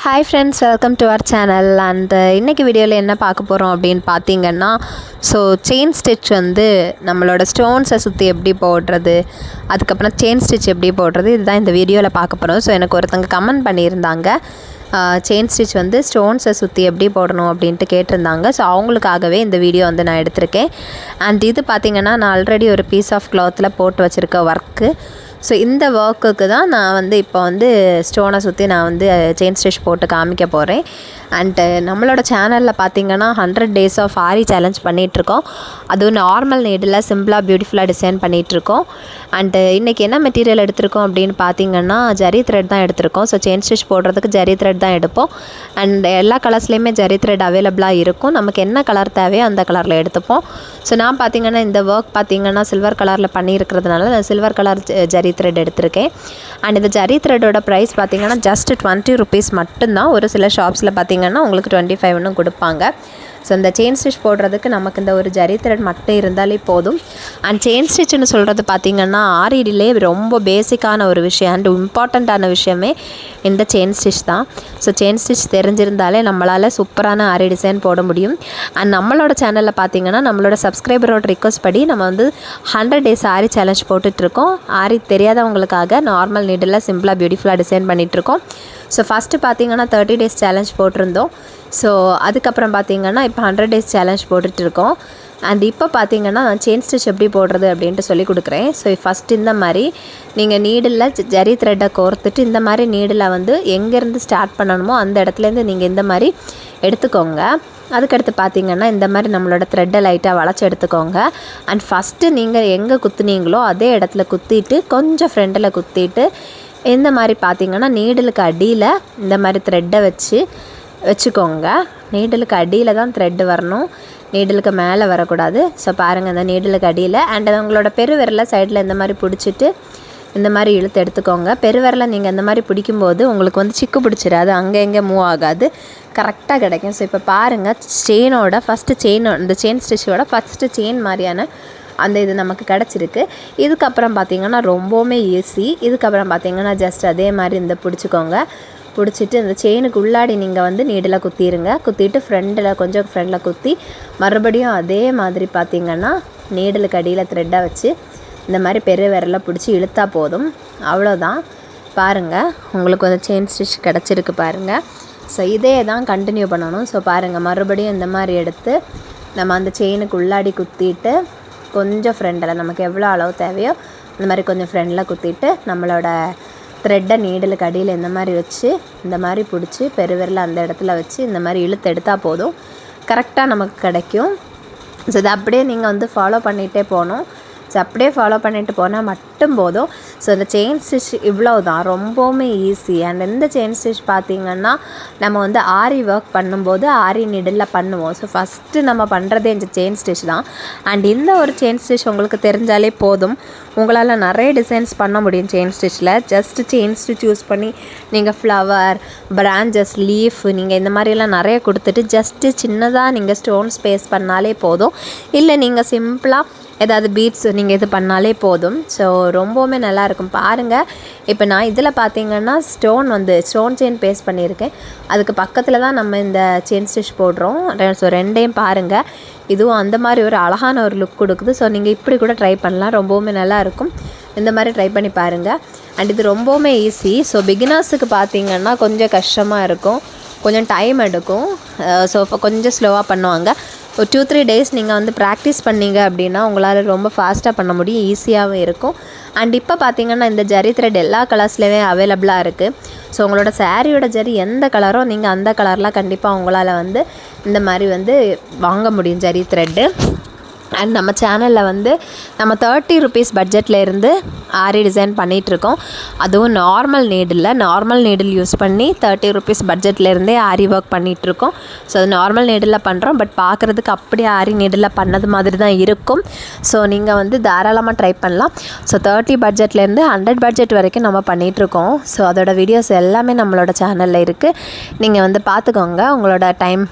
Hi friends, welcome to our channel. And இன்னைக்கு வீடியோவில் என்ன பார்க்க போகிறோம் அப்படின்னு பார்த்தீங்கன்னா, ஸோ செயின் ஸ்டிச் வந்து நம்மளோட ஸ்டோன்ஸை சுற்றி எப்படி போடுறது, அதுக்கப்புறம் செயின் ஸ்டிச் எப்படி போடுறது, இதுதான் இந்த வீடியோவில் பார்க்க போகிறோம். ஸோ எனக்கு ஒருத்தங்க கமெண்ட் பண்ணியிருந்தாங்க, செயின் ஸ்டிச் வந்து ஸ்டோன்ஸை சுற்றி எப்படி போடணும் அப்படின்ட்டு கேட்டிருந்தாங்க. ஸோ அவங்களுக்காகவே இந்த வீடியோ வந்து நான் எடுத்திருக்கேன். அண்ட் இது பார்த்திங்கன்னா நான் ஆல்ரெடி ஒரு பீஸ் ஆஃப் கிளாத்தில் போட்டு வச்சுருக்க ஒர்க்கு. ஸோ இந்த ஒர்க்குக்கு தான் நான் வந்து இப்போ வந்து ஸ்டோனை சுற்றி நான் வந்து செயின் ஸ்டிச் போட்டு காமிக்க போகிறேன். அண்டு நம்மளோட சேனலில் பார்த்திங்கன்னா 100 days ஆஃப் ஆரி சேலஞ்ச் பண்ணிகிட்ருக்கோம். அதுவும் நார்மல் நீடில் சிம்பிளாக பியூட்டிஃபுல்லாக டிசைன் பண்ணிகிட்ருக்கோம். அண்டு இன்றைக்கி என்ன மெட்டீரியல் எடுத்திருக்கோம் அப்படின்னு பார்த்திங்கன்னா ஜரி த்ரெட் தான் எடுத்திருக்கோம். ஸோ செயின் ஸ்டிச் போடுறதுக்கு ஜரி த்ரெட் தான் எடுப்போம். அண்ட் எல்லா கலர்ஸ்லேயுமே ஜரி த்ரெட் அவைலபிளாக இருக்கும். நமக்கு என்ன கலர் தேவையோ அந்த கலரில் எடுத்துப்போம். ஸோ நான் பார்த்திங்கன்னா இந்த ஒர்க் பார்த்திங்கன்னா சில்வர் கலரில் பண்ணியிருக்கிறதுனால நான் சில்வர் கலர் ஜரி த்ரெட் எடுத்திருக்கேன். அண்ட் இந்த ஜரி த்ரெட்டோட ப்ரைஸ் பார்த்திங்கன்னா ஜஸ்ட் 20 rupees மட்டும்தான். ஒரு சில ஷாப்ஸில் பார்த்திங்கன்னா உங்களுக்கு 25 கொடுப்பாங்க. ஸோ இந்த செயின் ஸ்டிச் போடுறதுக்கு நமக்கு இந்த ஒரு ஜரி த்ரெட் மட்டும் இருந்தாலே போதும். அண்ட் செயின் ஸ்டிச்னு சொல்கிறது பார்த்திங்கன்னா ஆரிடிலே ரொம்ப பேசிக்கான ஒரு விஷயம் அண்ட் இம்பார்ட்டண்ட்டான விஷயமே இந்த செயின் ஸ்டிச் தான். ஸோ செயின் ஸ்டிச் தெரிஞ்சிருந்தாலே நம்மளால் சூப்பரான ஆரி டிசைன் போட முடியும். அண்ட் நம்மளோட சேனலில் பார்த்திங்கன்னா நம்மளோட சப்ஸ்கிரைபரோட ரிக்வஸ்ட் படி நம்ம வந்து 100 days ஆரி சேலஞ்ச் போட்டுட்ருக்கோம். ஆரி தெரியாதவங்களுக்காக நார்மல் நீடில் சிம்பிளாக பியூட்டிஃபுல்லாக டிசைன் பண்ணிகிட்ருக்கோம். ஸோ ஃபஸ்ட்டு பார்த்திங்கன்னா 30 days சேலஞ்ச் போட்டிருந்தோம். ஸோ அதுக்கப்புறம் பார்த்திங்கன்னா இப்போ 100 days சேலஞ்ச் போட்டுட்ருக்கோம். அண்ட் இப்போ பார்த்திங்கன்னா செயின் ஸ்டிச் எப்படி போடுறது அப்படின்ட்டு சொல்லி கொடுக்குறேன். ஸோ ஃபஸ்ட்டு இந்த மாதிரி நீங்கள் நீடில் ஜரி த்ரெட்டை கோர்த்துட்டு இந்த மாதிரி நீடில் வந்து எங்கேருந்து ஸ்டார்ட் பண்ணணுமோ அந்த இடத்துலேருந்து நீங்கள் இந்த மாதிரி எடுத்துக்கோங்க. அதுக்கடுத்து பார்த்திங்கன்னா இந்த மாதிரி நம்மளோட த்ரெட்டை லைட்டாக வளைச்சி எடுத்துக்கோங்க. அண்ட் ஃபஸ்ட்டு நீங்கள் எங்கே குத்துனீங்களோ அதே இடத்துல குத்திட்டு கொஞ்சம் ஃப்ரெண்டில் குத்திட்டு இந்த மாதிரி பார்த்திங்கன்னா நீடலுக்கு அடியில் இந்த மாதிரி த்ரெட்டை வச்சுக்கோங்க. நீடலுக்கு அடியில் தான் த்ரெட்டு வரணும், நீடலுக்கு மேலே வரக்கூடாது. ஸோ பாருங்கள் இந்த நீடலுக்கு அடியில். அண்ட் உங்களோட பெருவிரலை சைடில் இந்த மாதிரி பிடிச்சிட்டு இந்த மாதிரி இழுத்து எடுத்துக்கோங்க. பெருவிரலை நீங்கள் இந்த மாதிரி பிடிக்கும்போது உங்களுக்கு வந்து சிக்கு பிடிச்சிடாது, அங்கே எங்கே மூவ் ஆகாது, கரெக்டாக கிடைக்கும். ஸோ இப்போ பாருங்கள் செயினோட ஃபஸ்ட்டு இந்த செயின் ஸ்டிச்சோட ஃபஸ்ட்டு செயின் மாதிரியான அந்த இது நமக்கு கிடச்சிருக்கு. இதுக்கப்புறம் பார்த்திங்கன்னா ரொம்பவுமே ஈஸி. இதுக்கப்புறம் பார்த்திங்கன்னா ஜஸ்ட் அதே மாதிரி இந்த பிடிச்சிட்டு இந்த செயினுக்கு உள்ளாடி நீங்கள் வந்து நீடில் குத்திடுங்க. குத்திட்டு கொஞ்சம் ஃப்ரெண்டில் குத்தி மறுபடியும் அதே மாதிரி பார்த்திங்கன்னா நீடலுக்கு அடியில் த்ரெட்டாக வச்சு இந்த மாதிரி பெரிய விரலில் பிடிச்சி இழுத்தா போதும். அவ்வளோதான். பாருங்கள் உங்களுக்கு வந்து செயின் ஸ்டிச் கிடச்சிருக்கு பாருங்கள். ஸோ இதே தான் கண்டினியூ பண்ணணும். ஸோ பாருங்கள் மறுபடியும் இந்த மாதிரி எடுத்து நம்ம அந்த செயினுக்கு உள்ளாடி குத்திட்டு கொஞ்சம் ஃப்ரெண்டில் நமக்கு எவ்வளோ அளவு தேவையோ இந்த மாதிரி கொஞ்சம் ஃப்ரெண்டில் குத்திட்டு நம்மளோட த்ரெட்டை நீடலுக்கு அடியில் இந்த மாதிரி வச்சு இந்த மாதிரி பிடிச்சி பெருவிரல் அந்த இடத்துல வச்சு இந்த மாதிரி இழுத்து எடுத்தால் போதும், கரெக்டாக நமக்கு கிடைக்கும். ஸோ இதை அப்படியே நீங்கள் வந்து ஃபாலோ பண்ணிகிட்டே போகணும். ஸோ அப்படியே ஃபாலோ பண்ணிட்டு போனால் மட்டும் போதும். ஸோ இந்த செயின் ஸ்டிச் இவ்வளோ தான், ரொம்பவுமே ஈஸி. அண்ட் இந்த செயின் ஸ்டிச் பார்த்திங்கன்னா நம்ம வந்து ஆரி ஒர்க் பண்ணும்போது ஆரி நீடில் பண்ணுவோம். ஸோ ஃபஸ்ட்டு நம்ம பண்ணுறதே இந்த செயின் ஸ்டிச் தான். அண்ட் இந்த ஒரு செயின் ஸ்டிச் உங்களுக்கு தெரிஞ்சாலே போதும், உங்களால் நிறைய டிசைன்ஸ் பண்ண முடியும் செயின் ஸ்டிச்சில். ஜஸ்ட்டு செயின் ஸ்டிச் யூஸ் பண்ணி நீங்கள் ஃப்ளவர், பிரான்ச்சஸ், லீஃப் நீங்கள் இந்த மாதிரிலாம் நிறைய கொடுத்துட்டு ஜஸ்ட்டு சின்னதாக நீங்கள் ஸ்டோன் ஸ்பேஸ் பண்ணாலே போதும். இல்லை நீங்கள் சிம்பிளாக ஏதாவது பீட்ஸ் நீங்கள் இது பண்ணாலே போதும். ஸோ ரொம்பவுமே நல்லாயிருக்கும். பாருங்கள் இப்போ நான் இதில் பார்த்திங்கன்னா ஸ்டோன் செயின் பேஸ்ட் பண்ணியிருக்கேன். அதுக்கு பக்கத்தில் தான் நம்ம இந்த செயின் ஸ்டிச் போடுறோம். ஸோ ரெண்டையும் பாருங்கள், இதுவும் அந்த மாதிரி ஒரு அழகான ஒரு லுக் கொடுக்குது. ஸோ நீங்கள் இப்படி கூட ட்ரை பண்ணலாம், ரொம்பவுமே நல்லாயிருக்கும். இந்த மாதிரி ட்ரை பண்ணி பாருங்கள். அண்ட் இது ரொம்பவுமே ஈஸி. ஸோ பிகினர்ஸுக்கு பார்த்திங்கன்னா கொஞ்சம் கஷ்டமாக இருக்கும், கொஞ்சம் டைம் எடுக்கும். ஸோ கொஞ்சம் ஸ்லோவாக பண்ணுவாங்க. ஒரு 2-3 days நீங்கள் வந்து ப்ராக்டிஸ் பண்ணிங்க அப்படின்னா உங்களால் ரொம்ப ஃபாஸ்ட்டாக பண்ண முடியும், ஈஸியாகவும் இருக்கும். அண்ட் இப்போ பார்த்திங்கன்னா இந்த ஜரி த்ரெட் எல்லா கலர்ஸ்லேயுமே அவைலபிளாக இருக்குது. ஸோ உங்களோட சாரியோட ஜரி எந்த கலரோ நீங்கள் அந்த கலர்லாம் கண்டிப்பாக உங்களால் வந்து இந்த மாதிரி வந்து வாங்க முடியும் ஜரி த்ரெட்டு. அண்ட் நம்ம சேனலில் வந்து நம்ம 30 rupees பட்ஜெட்டில் இருந்து ஆரி டிசைன் பண்ணிகிட்ருக்கோம். அதுவும் நார்மல் நீடில் யூஸ் பண்ணி 30 rupees பட்ஜெட்லேருந்தே ஆரி ஒர்க் பண்ணிகிட்ருக்கோம். ஸோ அது நார்மல் நீடில் பண்ணுறோம், பட் பார்க்குறதுக்கு அப்படியே ஆரி நீடில் பண்ணது மாதிரி தான் இருக்கும். ஸோ நீங்கள் வந்து தாராளமாக ட்ரை பண்ணலாம். ஸோ 30 பட்ஜெட்லேருந்து 100 பட்ஜெட் வரைக்கும் நம்ம பண்ணிகிட்ருக்கோம். ஸோ அதோட வீடியோஸ் எல்லாமே நம்மளோட சேனலில் இருக்குது. நீங்கள் வந்து பார்த்துக்கோங்க, உங்களோட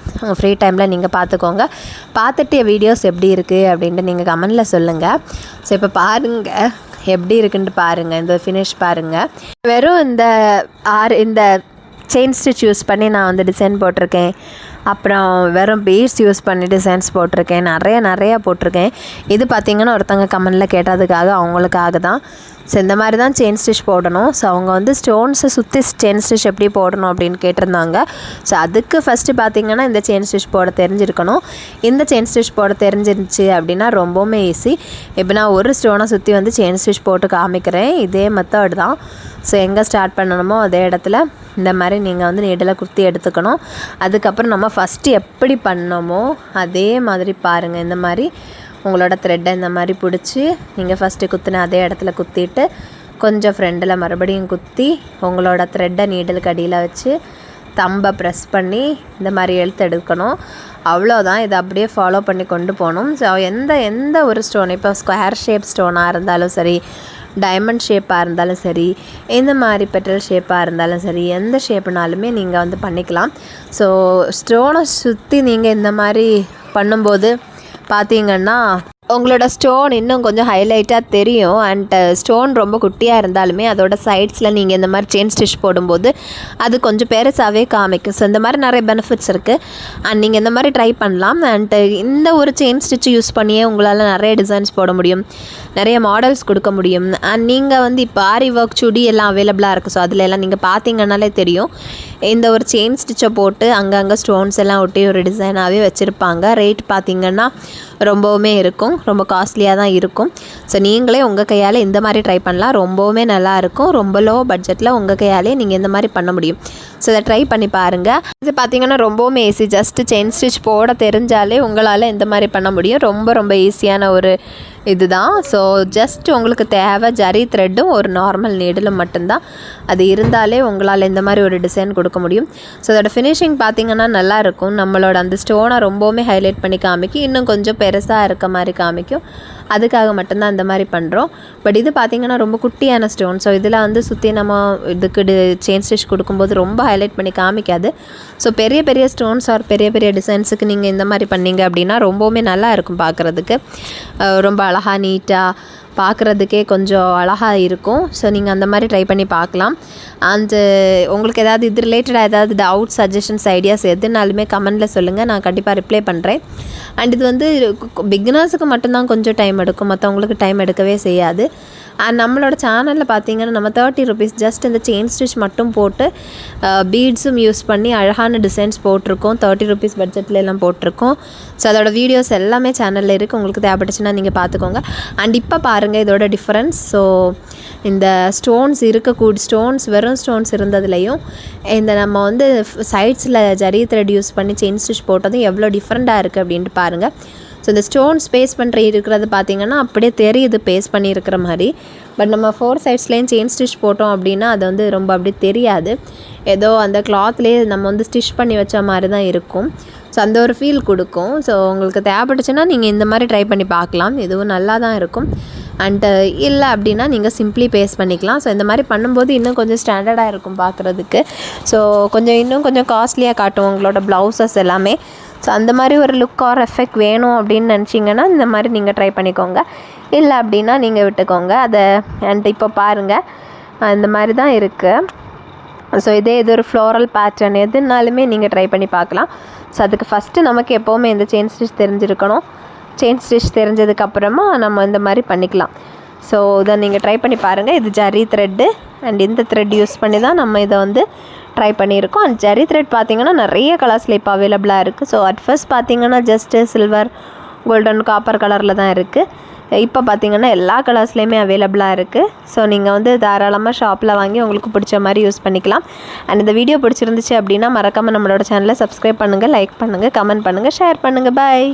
ஃப்ரீ டைமில் நீங்கள் பார்த்துக்கோங்க. பார்த்துட்டு வீடியோஸ் எப்படி இருக்குது அப்படின்ட்டு நீங்கள் கமெண்டில் சொல்லுங்கள். ஸோ இப்போ பாருங்கள் எப்படி இருக்குன்ட்டு பாருங்கள், இந்த ஃபினிஷ் பாருங்கள். வெறும் இந்த செயின் ஸ்டிச் யூஸ் பண்ணி நான் வந்து டிசைன் போட்டிருக்கேன். அப்புறம் வெறும் பீட்ஸ் யூஸ் பண்ணி டிசைன்ஸ் போட்டிருக்கேன். நிறையா போட்டிருக்கேன். இது பார்த்திங்கன்னா ஒருத்தவங்க கமெண்டில் கேட்டதுக்காக அவங்களுக்காக தான். ஸோ இந்த மாதிரி தான் செயின் ஸ்டிச் போடணும். ஸோ அவங்க வந்து ஸ்டோன்ஸை சுற்றி செயின் ஸ்டிச் எப்படி போடணும் அப்படின்னு கேட்டிருந்தாங்க. ஸோ அதுக்கு ஃபஸ்ட்டு பார்த்திங்கன்னா இந்த செயின் ஸ்டிச் போட தெரிஞ்சிருக்கணும். இந்த செயின் ஸ்டிச் போட தெரிஞ்சிருந்துச்சு அப்படின்னா ரொம்பவுமே ஈஸி. இப்போ நான் ஒரு ஸ்டோனை சுற்றி வந்து செயின் ஸ்டிச் போட்டு காமிக்கிறேன். இதே மெத்தட் தான். ஸோ எங்கே ஸ்டார்ட் பண்ணணுமோ அதே இடத்துல இந்த மாதிரி நீங்கள் வந்து நீடில் குத்தி எடுத்துக்கணும். அதுக்கப்புறம் நம்ம ஃபஸ்ட்டு எப்படி பண்ணோமோ அதே மாதிரி பாருங்கள். இந்த மாதிரி உங்களோட த்ரெட்டை இந்த மாதிரி பிடிச்சி நீங்கள் ஃபஸ்ட்டு குத்தின அதே இடத்துல குத்திட்டு கொஞ்சம் ஃப்ரெண்டில் மறுபடியும் குத்தி உங்களோட த்ரெட்டை நீடலுக்கு அடியில் வச்சு தம்பை ப்ரெஸ் பண்ணி இந்த மாதிரி எடுத்து எடுக்கணும். அவ்வளோதான். இதை அப்படியே ஃபாலோ பண்ணி கொண்டு போகணும். ஸோ எந்த ஒரு ஸ்டோன், இப்போ ஸ்கொயர் ஷேப் ஸ்டோனாக இருந்தாலும் சரி, டைமண்ட் ஷேப்பாக இருந்தாலும் சரி, இந்த மாதிரி பெட்டல் ஷேப்பாக இருந்தாலும் சரி, எந்த ஷேப்புனாலுமே நீங்கள் வந்து பண்ணிக்கலாம். ஸோ ஸ்டோனை சுற்றி நீங்கள் இந்த மாதிரி பண்ணும்போது பார்த்தீங்கன்னா உங்களோட ஸ்டோன் இன்னும் கொஞ்சம் ஹைலைட்டாக தெரியும். அண்ட் ஸ்டோன் ரொம்ப குட்டியாக இருந்தாலுமே அதோட சைட்ஸில் நீங்கள் இந்த மாதிரி செயின் ஸ்டிச் போடும்போது அது கொஞ்சம் பெருசாகவே காமிக்கும். ஸோ இந்த மாதிரி நிறைய பெனிஃபிட்ஸ் இருக்குது. அண்ட் நீங்கள் இந்த மாதிரி ட்ரை பண்ணலாம். அண்ட் இந்த ஒரு செயின் ஸ்டிச் யூஸ் பண்ணியே உங்களால் நிறைய டிசைன்ஸ் போட முடியும், நிறைய மாடல்ஸ் கொடுக்க முடியும். அண்ட் நீங்கள் வந்து இப்போ ஆரி ஒர்க் சுடி எல்லாம் அவைலபிளாக இருக்குது. ஸோ அதில் எல்லாம் நீங்கள் பார்த்தீங்கன்னாலே தெரியும். இந்த ஒரு செயின் ஸ்டிச்சை போட்டு அங்கங்கே ஸ்டோன்ஸ் எல்லாம் ஒட்டி ஒரு டிசைனாகவே வச்சுருப்பாங்க. ரேட் பார்த்திங்கன்னா ரொம்பவுமே இருக்கும், ரொம்ப காஸ்ட்லியாக தான் இருக்கும். ஸோ நீங்களே உங்கள் கையால் இந்த மாதிரி ட்ரை பண்ணலாம். ரொம்பவுமே நல்லாயிருக்கும். ரொம்ப லோ பட்ஜெட்டில் உங்கள் கையாலே நீங்கள் இந்த மாதிரி பண்ண முடியும். ஸோ இதை ட்ரை பண்ணி பாருங்கள். இது பார்த்திங்கன்னா ரொம்பவுமே ஈஸி. ஜஸ்ட்டு செயின் ஸ்டிச் போட தெரிஞ்சாலே உங்களால் இந்த மாதிரி பண்ண முடியும். ரொம்ப ஈஸியான ஒரு இதுதான். ஸோ ஜஸ்ட் உங்களுக்கு தேவை ஜரி த்ரெட்டும் ஒரு நார்மல் நீடிலும் மட்டும்தான். அது இருந்தாலே உங்களால் இந்த மாதிரி ஒரு டிசைன் கொடுக்க முடியும். ஸோ அதோட ஃபினிஷிங் பார்த்திங்கன்னா நல்லாயிருக்கும். நம்மளோட அந்த ஸ்டோனை ரொம்பவுமே ஹைலைட் பண்ணி காமிக்கும், இன்னும் கொஞ்சம் பெருசாக இருக்க மாதிரி காமிக்கும். அதுக்காக மட்டும்தான் இந்த மாதிரி பண்ணுறோம். பட் இது பார்த்திங்கன்னா ரொம்ப குட்டியான ஸ்டோன். ஸோ இதில் வந்து சுற்றி நம்ம இதுக்கு செயின் ஸ்டிச் கொடுக்கும்போது ரொம்ப ஹைலைட் பண்ணி காமிக்காது. ஸோ பெரிய ஸ்டோன்ஸ் ஆர் பெரிய டிசைன்ஸுக்கு நீங்கள் இந்த மாதிரி பண்ணிங்க அப்படின்னா ரொம்பவுமே நல்லா இருக்கும் பார்க்குறதுக்கு. ரொம்ப அழகாக நீட்டாக பார்க்குறதுக்கே கொஞ்சம் அழகாக இருக்கும். ஸோ நீங்கள் அந்த மாதிரி ட்ரை பண்ணி பார்க்கலாம். அண்டு உங்களுக்கு ஏதாவது இது ரிலேட்டடாக ஏதாவது டவுட்ஸ், சஜஷன்ஸ், ஐடியாஸ் எதுனாலுமே கமெண்டில் சொல்லுங்கள். நான் கண்டிப்பாக ரிப்ளை பண்ணுறேன். அண்ட் இது வந்து பிகினர்ஸுக்கு மட்டும்தான் கொஞ்சம் டைம் எடுக்கும், மற்றவங்களுக்கு டைம் எடுக்கவே செய்யாது. அண்ட் நம்மளோட சேனலில் பார்த்திங்கன்னா நம்ம 30 rupees ஜஸ்ட் இந்த செயின் ஸ்டிச் மட்டும் போட்டு பீட்ஸும் யூஸ் பண்ணி அழகான டிசைன்ஸ் போட்டிருக்கோம். 30 rupees பட்ஜெட்டில் எல்லாம் போட்டிருக்கோம். ஸோ அதோட வீடியோஸ் எல்லாமே சேனலில் இருக்குது. உங்களுக்கு தேவைப்பட்டுச்சுன்னா நீங்கள் பார்த்துக்கோங்க. அண்ட் இப்போ பாருங்கள் இதோட டிஃப்ரென்ஸ். ஸோ இந்த ஸ்டோன்ஸ் ஸ்டோன்ஸ் வெறும் ஸ்டோன்ஸ் இருந்ததுலேயும் இந்த நம்ம வந்து சைட்ஸில் ஜரி த்ரெட் யூஸ் பண்ணி செயின் ஸ்டிச் போட்டதும் எவ்வளோ டிஃப்ரெண்ட்டாக இருக்குது அப்படின்ட்டு பாருங்கள். ஸோ இந்த ஸ்டோன்ஸ் பேஸ் பண்ணுற இருக்கிறது பார்த்திங்கன்னா அப்படியே தெரியுது பேஸ் பண்ணி இருக்கிற மாதிரி. பட் நம்ம 4 சைட்ஸ்லேயும் செயின் ஸ்டிச் போட்டோம் அப்படின்னா அது வந்து ரொம்ப அப்படி தெரியாது. ஏதோ அந்த கிளாத்லேயே நம்ம வந்து ஸ்டிச் பண்ணி வச்ச மாதிரி தான் இருக்கும். ஸோ அந்த ஒரு ஃபீல் கொடுக்கும். ஸோ உங்களுக்கு தேவைப்பட்டுச்சுன்னா நீங்கள் இந்த மாதிரி ட்ரை பண்ணி பார்க்கலாம். இதுவும் நல்லா தான் இருக்கும். அண்டு இல்லை அப்படின்னா நீங்கள் சிம்பிளி பேஸ் பண்ணிக்கலாம். ஸோ இந்த மாதிரி பண்ணும்போது இன்னும் கொஞ்சம் ஸ்டாண்டர்டாக இருக்கும் பார்க்குறதுக்கு. ஸோ இன்னும் கொஞ்சம் காஸ்ட்லியாக காட்டும் உங்களோட ப்ளவுசஸ் எல்லாமே. ஸோ அந்த மாதிரி ஒரு லுக் ஆர் எஃபெக்ட் வேணும் அப்படின்னு நினச்சிங்கன்னா இந்த மாதிரி நீங்கள் ட்ரை பண்ணிக்கோங்க. இல்லை அப்படின்னா நீங்கள் விட்டுக்கோங்க அதை. அண்ட் இப்போ பாருங்கள் இந்த மாதிரி தான் இருக்குது. ஸோ இது ஒரு ஃப்ளோரல் பேட்டர்ன் எதுனாலுமே நீங்கள் ட்ரை பண்ணி பார்க்கலாம். ஸோ அதுக்கு ஃபஸ்ட்டு நமக்கு எப்போவுமே இந்த செயின் ஸ்டிச் தெரிஞ்சிருக்கணும். செயின் ஸ்டிச் தெரிஞ்சதுக்கப்புறமா நம்ம இந்த மாதிரி பண்ணிக்கலாம். ஸோ இதை நீங்கள் ட்ரை பண்ணி பாருங்கள். இது ஜரி த்ரெட்டு அண்ட் இந்த த்ரெட் யூஸ் பண்ணி தான் நம்ம இதை வந்து ட்ரை பண்ணியிருக்கோம். அண்ட் ஜரி த்ரெட் பார்த்திங்கன்னா நிறைய கலர்ஸில் இப்போ அவைலபிளாக இருக்குது. ஸோ அட் ஃபர்ஸ்ட் பார்த்திங்கன்னா ஜஸ்ட்டு சில்வர், கோல்டன், காப்பர் கலரில் தான் இருக்குது. இப்போ பார்த்திங்கன்னா எல்லா கலர்ஸ்லேயுமே அவைலபிளாக இருக்குது. ஸோ நீங்கள் வந்து தாராளமாக ஷாப்பில் வாங்கி உங்களுக்கு பிடிச்ச மாதிரி யூஸ் பண்ணிக்கலாம். அண்ட் இந்த வீடியோ பிடிச்சிருந்துச்சு அப்படின்னா மறக்காமல் நம்மளோட சேனலை சப்ஸ்கிரைப் பண்ணுங்கள், லைக் பண்ணுங்கள், கமெண்ட் பண்ணுங்கள், ஷேர் பண்ணுங்கள். பாய்.